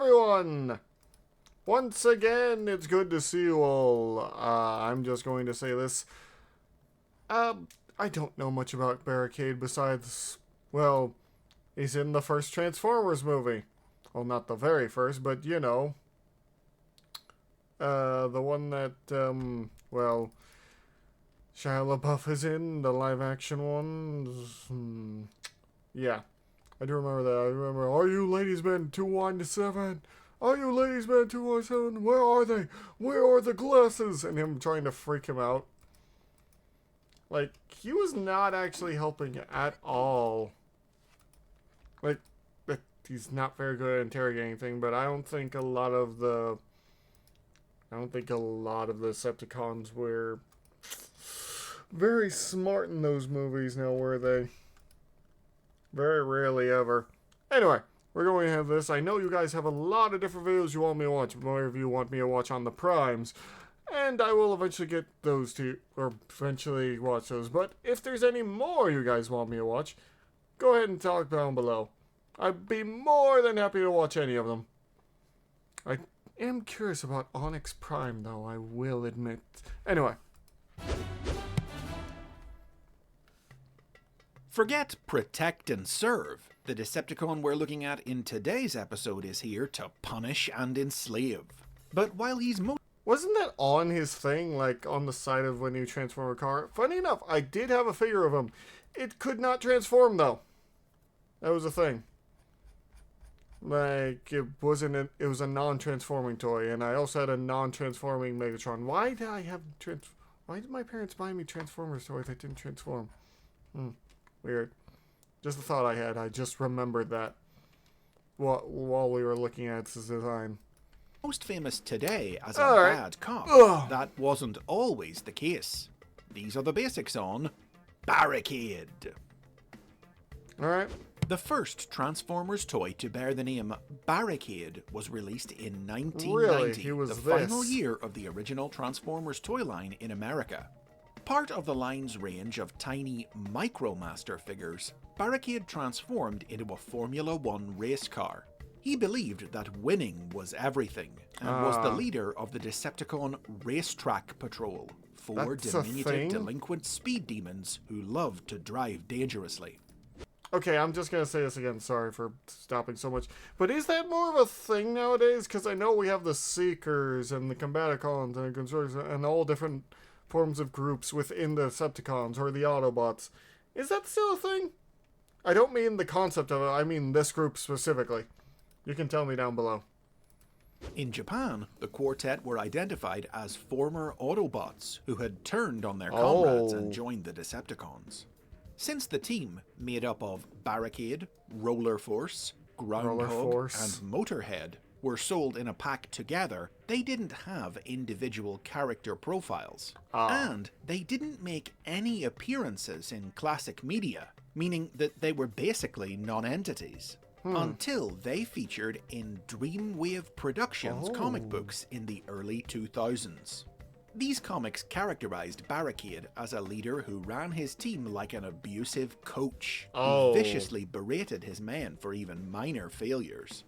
everyone! Once again, it's good to see you all. I'm just going to say this. I don't know much about Barricade besides, well, he's in the first Transformers movie. Well, not the very first, but you know. The one that, well, Shia LaBeouf is in, the live-action one. Yeah, I do remember that. I remember, are you ladies men 217? Are you ladies men 217? Where are they? Where are the glasses? And him trying to freak him out. Like, he was not actually helping at all. Like, he's not very good at interrogating things, but I don't think a lot of the Decepticons were very smart in those movies now, were they? Very rarely ever. Anyway, we're going to have this. I know you guys have a lot of different videos you want me to watch. More of you want me to watch on the Primes. And I will eventually get those to, or eventually watch those. But if there's any more you guys want me to watch, go ahead and talk down below. I'd be more than happy to watch any of them. I am curious about Onyx Prime, though, I will admit. Anyway. Forget protect and serve. The Decepticon we're looking at in today's episode is here to punish and enslave. But while he's Wasn't that on his thing, like on the side of when you transform a car? Funny enough, I did have a figure of him. It could not transform, though. That was a thing. Like, it was a non-transforming toy, and I also had a non-transforming Megatron. Why did my parents buy me Transformers toys that didn't transform? Weird. Just a thought I had. I just remembered that while we were looking at its design. Most famous today as a bad cop. That wasn't always the case. These are the basics on Barricade. Alright. The first Transformers toy to bear the name Barricade was released in 1990, really? the final year of the original Transformers toy line in America. Part of the line's range of tiny Micromaster figures, Barricade transformed into a Formula One race car. He believed that winning was everything, and was the leader of the Decepticon Racetrack Patrol, four diminutive delinquent speed demons who loved to drive dangerously. Okay, I'm just going to say this again. Sorry for stopping so much. But is that more of a thing nowadays? Because I know we have the Seekers and the Combaticons and the Constructors and all different forms of groups within the Decepticons or the Autobots. Is that still a thing? I don't mean the concept of it. I mean this group specifically. You can tell me down below. In Japan, the quartet were identified as former Autobots who had turned on their comrades and joined the Decepticons. Since the team, made up of Barricade, Roller Force, Groundhog, and Motorhead, were sold in a pack together, they didn't have individual character profiles. And they didn't make any appearances in classic media, meaning that they were basically non-entities. Until they featured in Dreamwave Productions comic books in the early 2000s. These comics characterized Barricade as a leader who ran his team like an abusive coach, who viciously berated his men for even minor failures.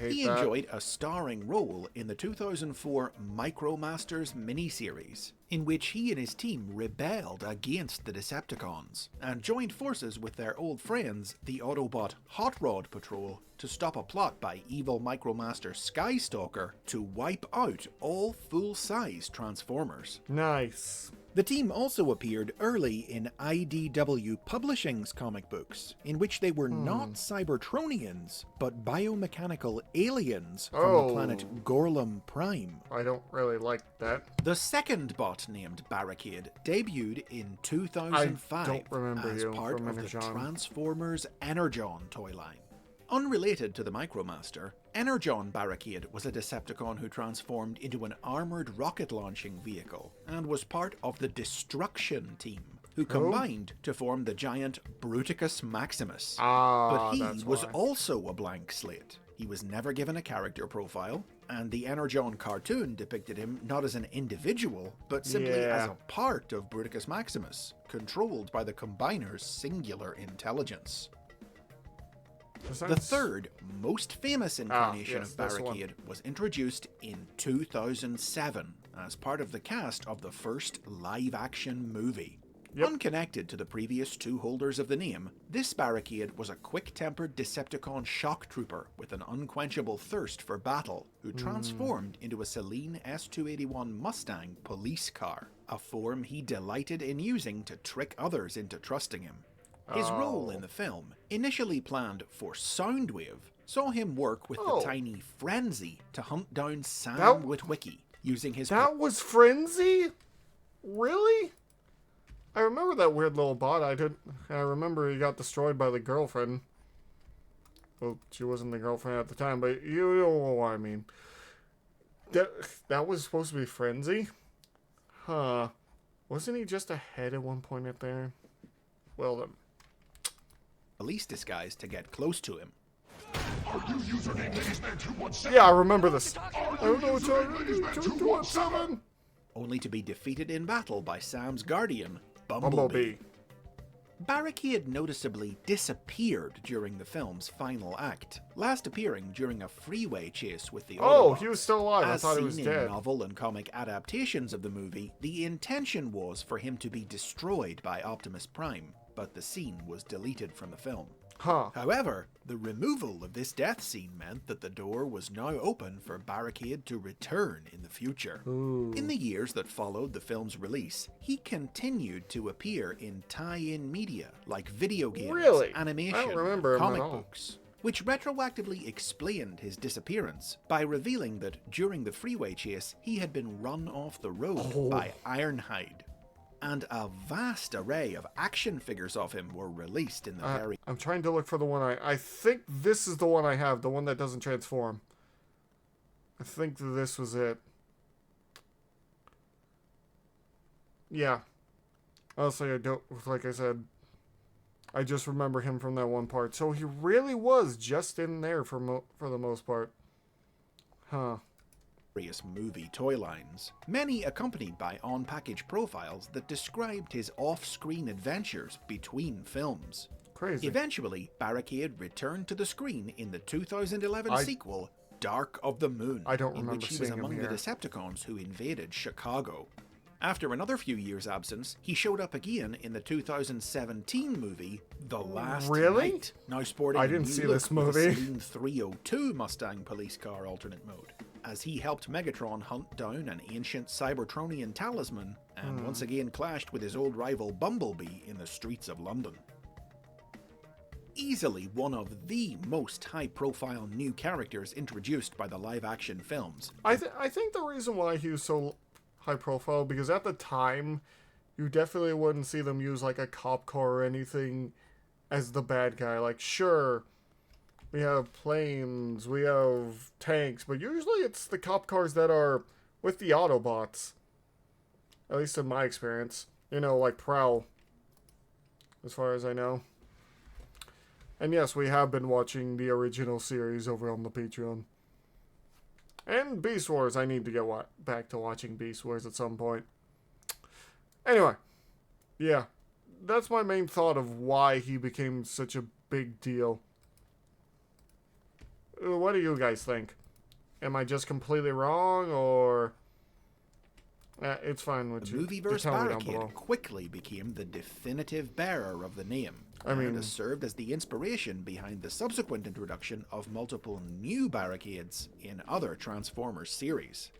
He enjoyed a starring role in the 2004 Micromasters miniseries, in which he and his team rebelled against the Decepticons, and joined forces with their old friends, the Autobot Hot Rod Patrol, to stop a plot by evil Micromaster Skystalker to wipe out all full-size Transformers. Nice. The team also appeared early in IDW Publishing's comic books, in which they were not Cybertronians, but biomechanical aliens from the planet Gorlum Prime. I don't really like that. The second bot named Barricade debuted in 2005 as part of the Transformers Energon toy line. Unrelated to the Micromaster, Energon Barricade was a Decepticon who transformed into an armoured rocket-launching vehicle, and was part of the Destruction Team, who combined to form the giant Bruticus Maximus. But he was also a blank slate. He was never given a character profile, and the Energon cartoon depicted him not as an individual, but simply as a part of Bruticus Maximus, controlled by the Combiner's singular intelligence. The third, most famous incarnation yes, of this one. Barricade was introduced in 2007 as part of the cast of the first live-action movie. Yep. Unconnected to the previous two holders of the name, this Barricade was a quick-tempered Decepticon shock trooper with an unquenchable thirst for battle, who transformed into a Celine S281 Mustang police car, a form he delighted in using to trick others into trusting him. His role in the film, initially planned for Soundwave, saw him work with the tiny Frenzy to hunt down Sam Witwicky, using his... That was Frenzy? Really? I remember that weird little bot. I remember he got destroyed by the girlfriend. Well, she wasn't the girlfriend at the time, but you know what I mean. That was supposed to be Frenzy? Huh. Wasn't he just a head at one point up there? Well then. Police disguise to get close to him. Yeah, I remember this. I don't know what's 217. Only to be defeated in battle by Sam's guardian, Bumblebee. Bumblebee. Barricade noticeably disappeared during the film's final act, last appearing during a freeway chase with the Autobots. He was still alive. I thought he was As seen dead. in novel and comic adaptations of the movie, the intention was for him to be destroyed by Optimus Prime, but the scene was deleted from the film. Huh. However, the removal of this death scene meant that the door was now open for Barricade to return in the future. Ooh. In the years that followed the film's release, he continued to appear in tie-in media like video games, Really? animation, I don't remember and him comic at all. books, which retroactively explained his disappearance by revealing that during the freeway chase he had been run off the road by Ironhide. And a vast array of action figures of him were released in the very... I'm trying to look for the one I think this is the one I have, the one that doesn't transform. I think this was it. Yeah. Honestly, I don't, like I said, I just remember him from that one part. So he really was just in there for the most part. Huh. Various movie toy lines, many accompanied by on-package profiles that described his off-screen adventures between films. Crazy. Eventually, Barricade returned to the screen in the 2011 sequel, Dark of the Moon, I don't in remember which he was seeing him among the here. Decepticons who invaded Chicago. After another few years' absence, he showed up again in the 2017 movie The Last Really? Night, now sporting I a didn't new see look this with a movie. Celine 302 Mustang police car alternate mode, as he helped Megatron hunt down an ancient Cybertronian talisman and once again clashed with his old rival Bumblebee in the streets of London. Easily one of the most high-profile new characters introduced by the live-action films. I think the reason why he was so high profile, because at the time, you definitely wouldn't see them use like a cop car or anything as the bad guy. Like, sure, we have planes, we have tanks, but usually it's the cop cars that are with the Autobots. At least in my experience. You know, like Prowl, as far as I know. And yes, we have been watching the original series over on the Patreon. And Beast Wars. I need to get back to watching Beast Wars at some point. Anyway. Yeah. That's my main thought of why he became such a big deal. What do you guys think? Am I just completely wrong, or... it's fine with you. The Movieverse Just tell me down below. Barricade quickly became the definitive bearer of the name, I mean- and has served as the inspiration behind the subsequent introduction of multiple new Barricades in other Transformers series.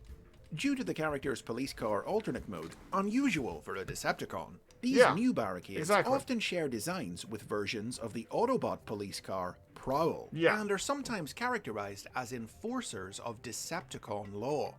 Due to the character's police car alternate mode, unusual for a Decepticon, these new Barricades often share designs with versions of the Autobot police car, Prowl, and are sometimes characterized as enforcers of Decepticon law.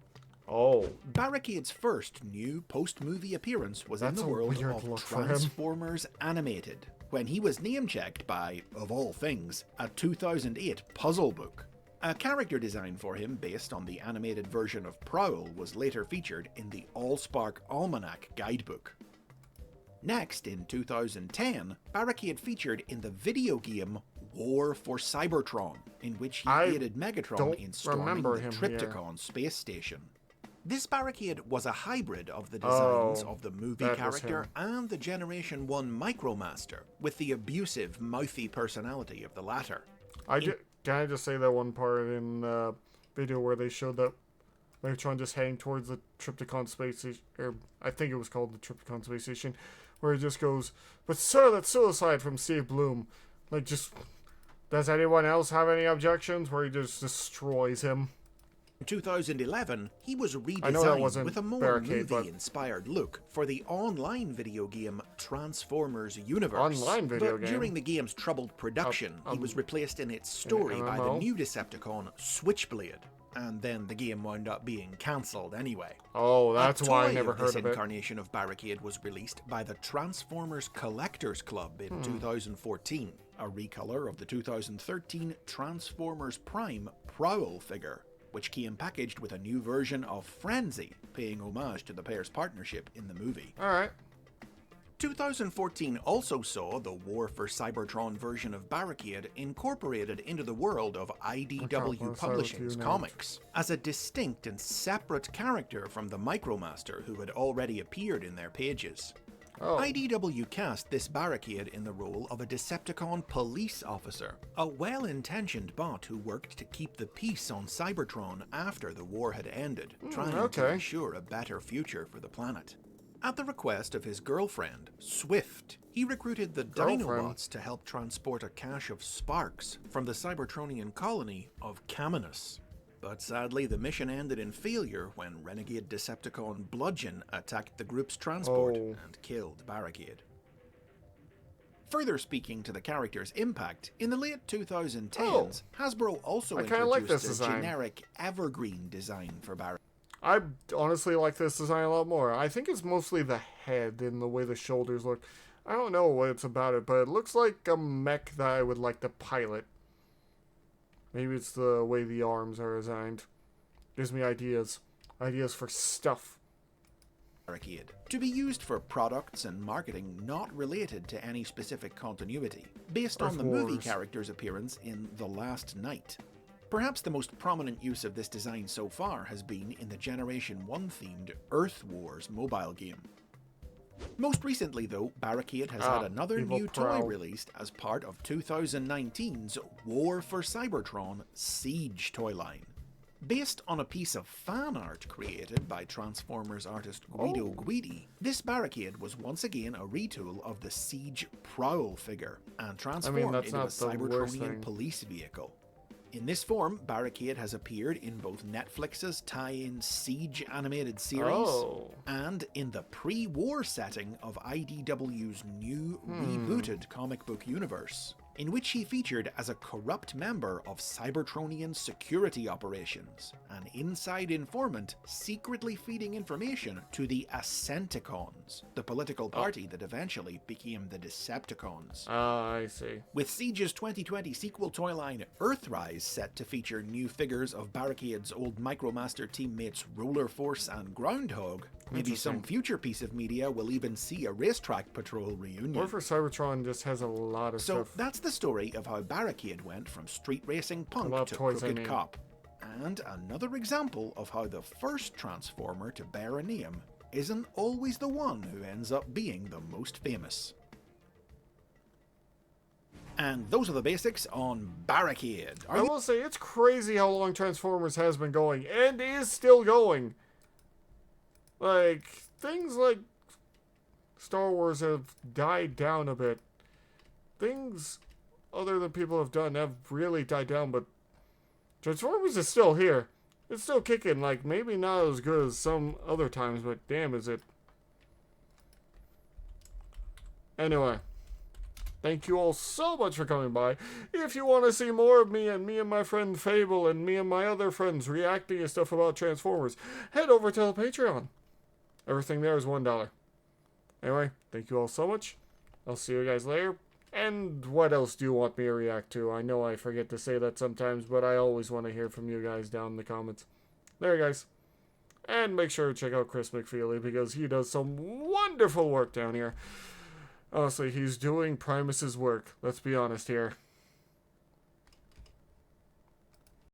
Oh. Barricade's first new post-movie appearance was in the world of Transformers Animated, when he was name-checked by, of all things, a 2008 puzzle book. A character design for him based on the animated version of Prowl was later featured in the Allspark Almanac guidebook. Next, in 2010, Barricade featured in the video game War for Cybertron, in which he aided Megatron in storming the Trypticon space station. This Barricade was a hybrid of the designs of the movie character and the Generation 1 Micromaster, with the abusive, mouthy personality of the latter. Can I just say that one part in the video where they showed that Megatron just heading towards the Trypticon space station, or I think it was called the Trypticon space station, where he just goes, "But sir, that's suicide," from Steve Bloom. Like, just, does anyone else have any objections? Where he just destroys him. In 2011, he was I know that redesigned wasn't with a more Barricade, movie-inspired look for the online video game Transformers Universe. Online video but game? during the game's troubled production, he was replaced in its story by the new Decepticon Switchblade, and then the game wound up being cancelled anyway. Oh, that's why I never This heard of it. incarnation of Barricade was released by the Transformers Collectors Club in 2014, a recolor of the 2013 Transformers Prime Prowl figure, which came packaged with a new version of Frenzy, paying homage to the pair's partnership in the movie. Alright. 2014 also saw the War for Cybertron version of Barricade incorporated into the world of IDW Publishing's comics, as a distinct and separate character from the Micromaster who had already appeared in their pages. Oh. IDW cast this Barricade in the role of a Decepticon police officer, a well-intentioned bot who worked to keep the peace on Cybertron after the war had ended, trying to ensure a better future for the planet. At the request of his girlfriend, Swift, he recruited the Dinobots to help transport a cache of sparks from the Cybertronian colony of Caminus. But sadly, the mission ended in failure when renegade Decepticon Bludgeon attacked the group's transport and killed Barricade. Further speaking to the character's impact, in the late 2010s, Hasbro also introduced a generic evergreen design for Barricade. I honestly like this design a lot more. I think it's mostly the head and the way the shoulders look. I don't know what it's about it, but it looks like a mech that I would like to pilot. Maybe it's the way the arms are designed. Gives me ideas. Ideas for stuff. Barricade, to be used for products and marketing not related to any specific continuity, based on the movie character's appearance in The Last Night. Perhaps the most prominent use of this design so far has been in the Generation 1 themed Earth Wars mobile game. Most recently though, Barricade has had another new toy released as part of 2019's War for Cybertron Siege toy line. Based on a piece of fan art created by Transformers artist Guido Guidi, this Barricade was once again a retool of the Siege Prowl figure and transformed into a Cybertronian police vehicle. In this form, Barricade has appeared in both Netflix's tie-in Siege animated series and in the pre-war setting of IDW's new rebooted comic book universe, in which he featured as a corrupt member of Cybertronian security operations, an inside informant secretly feeding information to the Ascenticons, the political party that eventually became the Decepticons. I see. With Siege's 2020 sequel toy line Earthrise set to feature new figures of Barricade's old Micromaster teammates Roller Force and Groundhog, maybe some future piece of media will even see a Racetrack Patrol reunion. War for Cybertron just has a lot of stuff. So that's the story of how Barricade went from street racing punk to crooked cop. And another example of how the first Transformer to bear a name isn't always the one who ends up being the most famous. And those are the basics on Barricade. I will say, it's crazy how long Transformers has been going, and is still going. Like, things like Star Wars have died down a bit. Things other than people have done have really died down, but Transformers is still here. It's still kicking, like, maybe not as good as some other times, but damn is it. Anyway, thank you all so much for coming by. If you want to see more of me and my friend Fable and me and my other friends reacting to stuff about Transformers, head over to the Patreon. Everything there is $1. Anyway, thank you all so much. I'll see you guys later. And what else do you want me to react to? I know I forget to say that sometimes, but I always want to hear from you guys down in the comments. There, guys. And make sure to check out Chris McFeely, because he does some wonderful work down here. Honestly, he's doing Primus's work. Let's be honest here.